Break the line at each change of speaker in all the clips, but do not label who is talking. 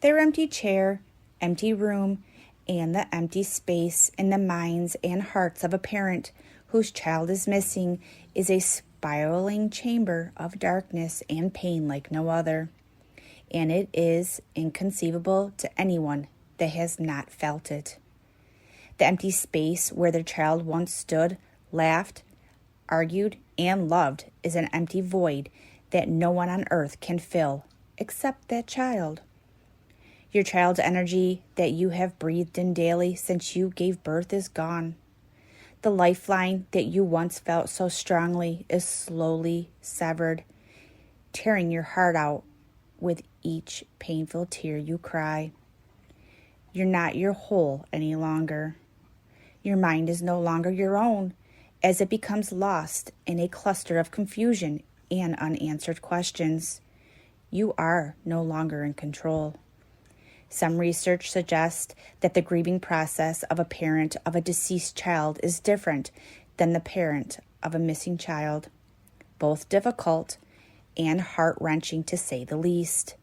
Their empty chair, empty room, and the empty space in the minds and hearts of a parent whose child is missing is a spiraling chamber of darkness and pain like no other. And it is inconceivable to anyone that has not felt it. The empty space where their child once stood, laughed, argued, and loved is an empty void that no one on earth can fill except that child. Your child's energy that you have breathed in daily since you gave birth is gone. The lifeline that you once felt so strongly is slowly severed, tearing your heart out with each painful tear you cry. You're not your whole any longer. Your mind is no longer your own, as it becomes lost in a cluster of confusion and unanswered questions. You are no longer in control. Some research suggests that the grieving process of a parent of a deceased child is different than the parent of a missing child. Both difficult and heart-wrenching to say the least.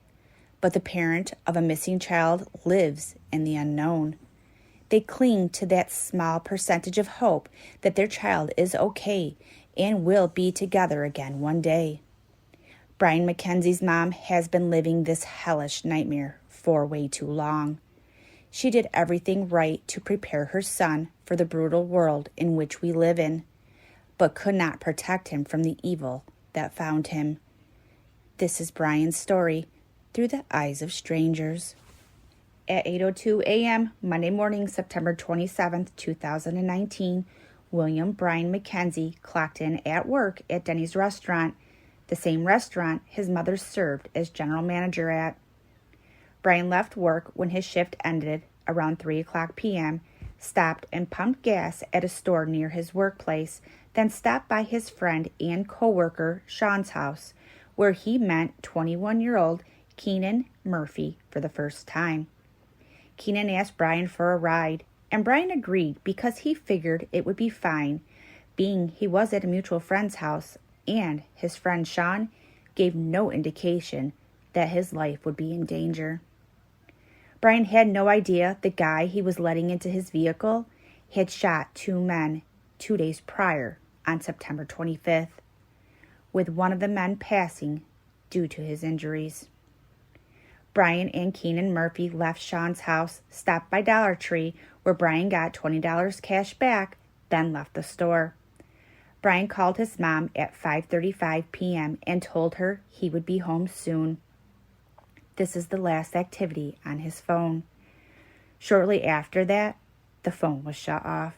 But the parent of a missing child lives in the unknown. They cling to that small percentage of hope that their child is okay and will be together again one day. Brian McKenzie's mom has been living this hellish nightmare for way too long. She did everything right to prepare her son for the brutal world in which we live in, but could not protect him from the evil that found him. This is Brian's story through the eyes of strangers. At 8:02 a.m., Monday morning, September 27th, 2019, William Brian McKenzie clocked in at work at Denny's restaurant, the same restaurant his mother served as general manager at. Brian left work when his shift ended around 3 o'clock p.m., stopped and pumped gas at a store near his workplace, then stopped by his friend and co-worker Sean's house, where he met 21-year-old Keenan Murphy for the first time. Keenan asked Brian for a ride, and Brian agreed because he figured it would be fine, being he was at a mutual friend's house, and his friend Sean gave no indication that his life would be in danger. Brian had no idea the guy he was letting into his vehicle had shot 2 men 2 days prior on September 25th, with one of the men passing due to his injuries. Brian and Keenan Murphy left Sean's house, stopped by Dollar Tree, where Brian got $20 cash back, then left the store. Brian called his mom at 5:35 p.m. and told her he would be home soon. This is the last activity on his phone. Shortly after that, the phone was shut off.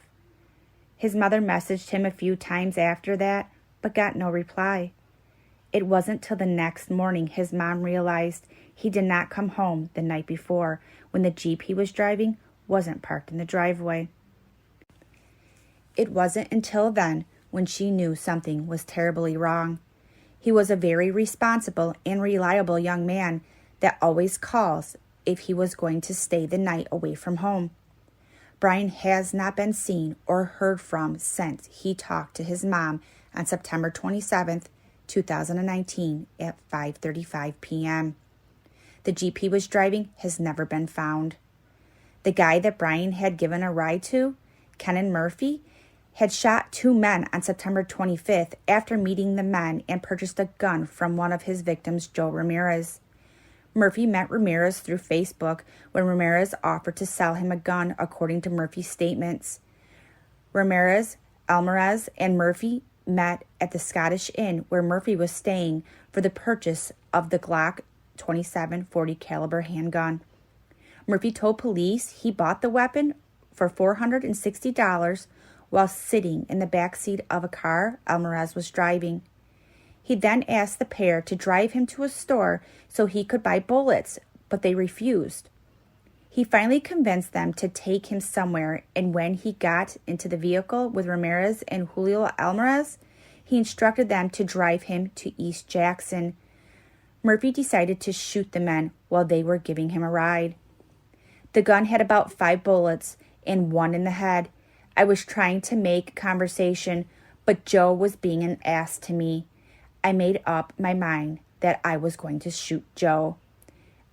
His mother messaged him a few times after that, but got no reply. It wasn't till the next morning his mom realized he did not come home the night before when the Jeep he was driving wasn't parked in the driveway. It wasn't until then when she knew something was terribly wrong. He was a very responsible and reliable young man that always calls if he was going to stay the night away from home. Brian has not been seen or heard from since he talked to his mom on September 27th, 2019 at 5:35 p.m. The Jeep he was driving has never been found. The guy that Brian had given a ride to, Keenan Murphy, had shot 2 men on September 25th after meeting the men and purchased a gun from one of his victims, Joe Ramirez. Murphy met Ramirez through Facebook when Ramirez offered to sell him a gun, according to Murphy's statements. Ramirez, Alvarez, and Murphy met at the Scottish Inn where Murphy was staying for the purchase of the Glock 27 40 caliber handgun. Murphy told police he bought the weapon for $460 while sitting in the back seat of a car Alvarez was driving. He then asked the pair to drive him to a store so he could buy bullets, but they refused. He finally convinced them to take him somewhere, and when he got into the vehicle with Ramirez and Julio Alvarez, he instructed them to drive him to East Jackson. Murphy decided to shoot the men while they were giving him a ride. The gun had about 5 bullets and 1 in the head. I was trying to make conversation, but Joe was being an ass to me. I made up my mind that I was going to shoot Joe.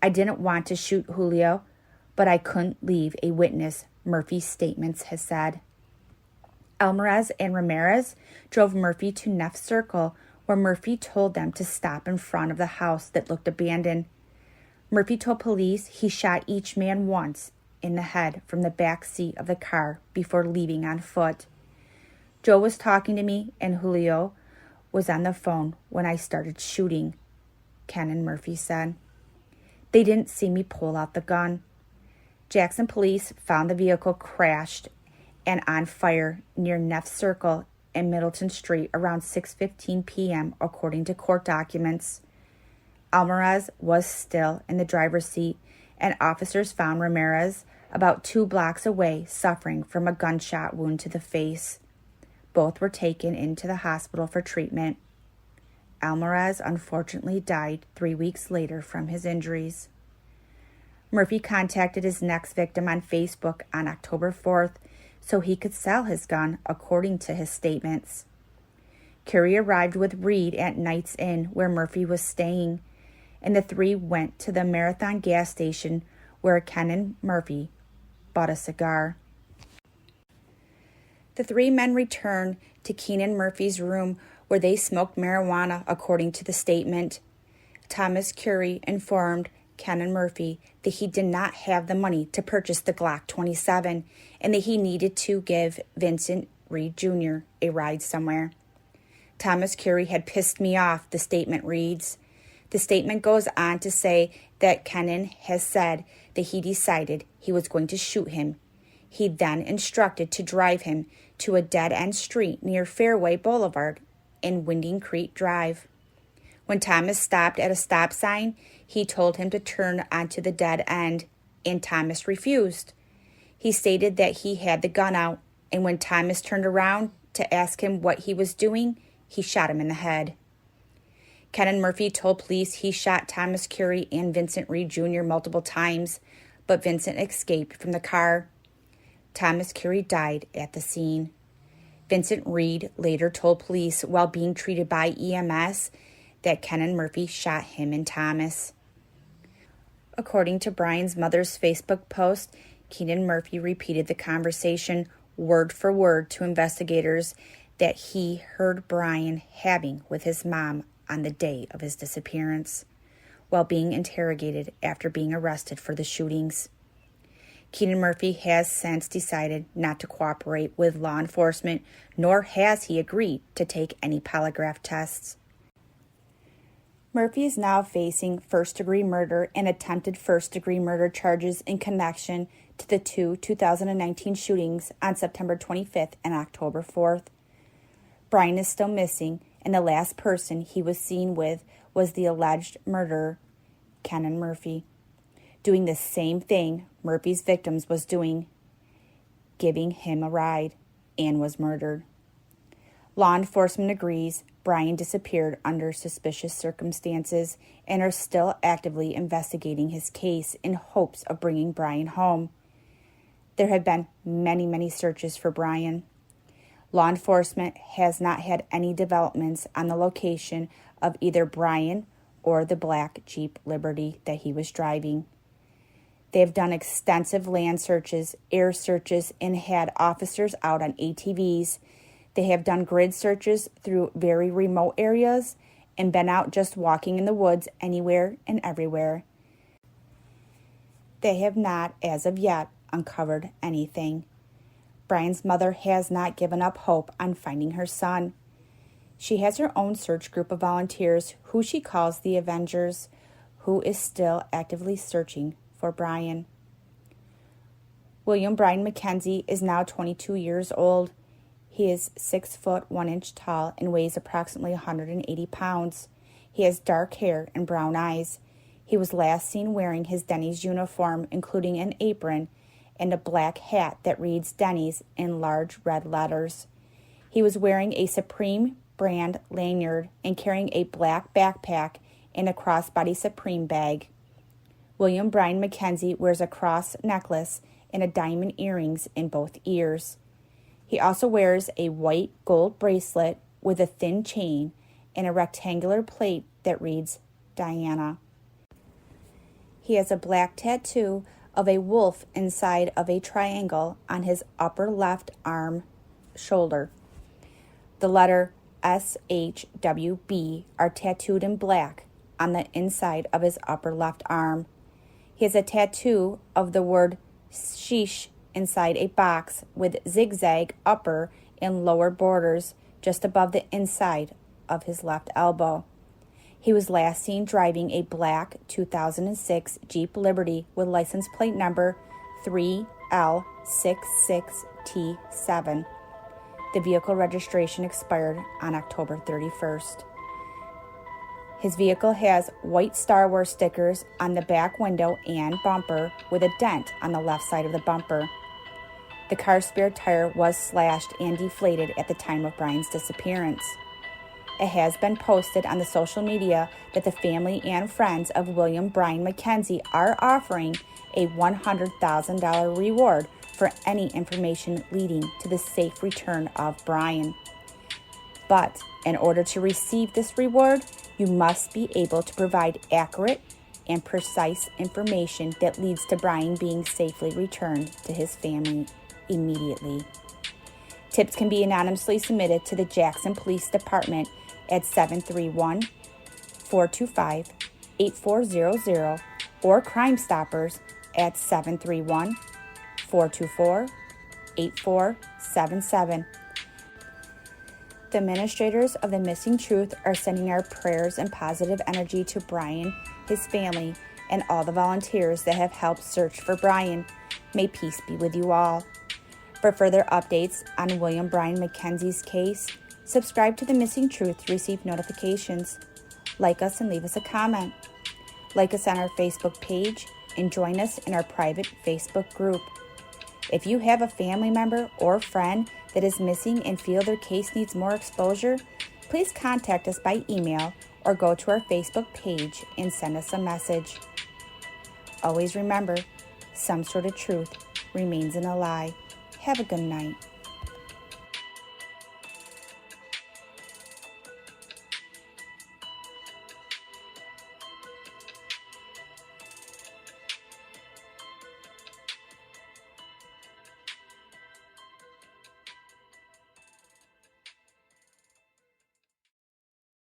I didn't want to shoot Julio, but I couldn't leave a witness, Murphy's statements has said. Alvarez and Ramirez drove Murphy to Neff Circle, where Murphy told them to stop in front of the house that looked abandoned. Murphy told police he shot each man once in the head from the back seat of the car before leaving on foot. Joe was talking to me and Julio was on the phone when I started shooting, Ken and Murphy said. They didn't see me pull out the gun. Jackson police found the vehicle crashed and on fire near Neff Circle and Middleton Street around 6:15 p.m., according to court documents. Alvarez was still in the driver's seat, and officers found Ramirez about 2 blocks away, suffering from a gunshot wound to the face. Both were taken into the hospital for treatment. Alvarez unfortunately died 3 weeks later from his injuries. Murphy contacted his next victim on Facebook on October 4th so he could sell his gun, according to his statements. Curry arrived with Reed at Knight's Inn, where Murphy was staying, and the three went to the Marathon gas station where Ken and Murphy bought a cigar. The 3 men returned to Keenan Murphy's room where they smoked marijuana, according to the statement. Thomas Curry informed Ken and Murphy that he did not have the money to purchase the Glock 27 and that he needed to give Vincent Reed Jr. a ride somewhere. Thomas Curry had pissed me off, the statement reads. The statement goes on to say that Kennan has said that he decided he was going to shoot him. He then instructed to drive him to a dead-end street near Fairway Boulevard and Winding Creek Drive. When Thomas stopped at a stop sign, he told him to turn onto the dead end, and Thomas refused. He stated that he had the gun out, and when Thomas turned around to ask him what he was doing, he shot him in the head. Ken Murphy told police he shot Thomas Curry and Vincent Reed Jr. multiple times, but Vincent escaped from the car. Thomas Curry died at the scene. Vincent Reed later told police while being treated by EMS that Ken Murphy shot him and Thomas. According to Brian's mother's Facebook post, Keenan Murphy repeated the conversation word for word to investigators that he heard Brian having with his mom on the day of his disappearance, while being interrogated after being arrested for the shootings. Keenan Murphy has since decided not to cooperate with law enforcement, nor has he agreed to take any polygraph tests. Murphy is now facing first-degree murder and attempted first-degree murder charges in connection to the 2019 shootings on September 25th and October 4th. Brian is still missing, and the last person he was seen with was the alleged murderer, Ken Murphy, doing the same thing Murphy's victims was doing, giving him a ride, and was murdered. Law enforcement agrees Brian disappeared under suspicious circumstances and are still actively investigating his case in hopes of bringing Brian home. There have been many searches for Brian. Law enforcement has not had any developments on the location of either Brian or the black Jeep Liberty that he was driving. They have done extensive land searches, air searches, and had officers out on ATVs. They have done grid searches through very remote areas and been out just walking in the woods anywhere and everywhere. They have not, as of yet, uncovered anything. Brian's mother has not given up hope on finding her son. She has her own search group of volunteers, who she calls the Avengers, who is still actively searching for Brian. William Brian McKenzie is now 22 years old. He is 6 foot 1 inch tall and weighs approximately 180 pounds. He has dark hair and brown eyes. He was last seen wearing his Denny's uniform, including an apron and a black hat that reads Denny's in large red letters. He was wearing a Supreme brand lanyard and carrying a black backpack and a crossbody Supreme bag. William Brian McKenzie wears a cross necklace and a diamond earrings in both ears. He also wears a white gold bracelet with a thin chain and a rectangular plate that reads Diana. He has a black tattoo of a wolf inside of a triangle on his upper left arm shoulder. The letter SHWB are tattooed in black on the inside of his upper left arm. He has a tattoo of the word sheesh inside a box with zigzag upper and lower borders just above the inside of his left elbow. He was last seen driving a black 2006 Jeep Liberty with license plate number 3L66T7. The vehicle registration expired on October 31st. His vehicle has white Star Wars stickers on the back window and bumper with a dent on the left side of the bumper. The car's spare tire was slashed and deflated at the time of Brian's disappearance. It has been posted on the social media that the family and friends of William Brian McKenzie are offering a $100,000 reward for any information leading to the safe return of Brian. But in order to receive this reward, you must be able to provide accurate and precise information that leads to Brian being safely returned to his family immediately. Tips can be anonymously submitted to the Jackson Police Department at 731-425-8400 or Crime Stoppers at 731-424-8477. The administrators of the Missing Truth are sending our prayers and positive energy to Brian, his family, and all the volunteers that have helped search for Brian. May peace be with you all. For further updates on William Brian McKenzie's case, subscribe to The Missing Truth to receive notifications. Like us and leave us a comment. Like us on our Facebook page and join us in our private Facebook group. If you have a family member or friend that is missing and feel their case needs more exposure, please contact us by email or go to our Facebook page and send us a message. Always remember, some sort of truth remains in a lie. Have a good night.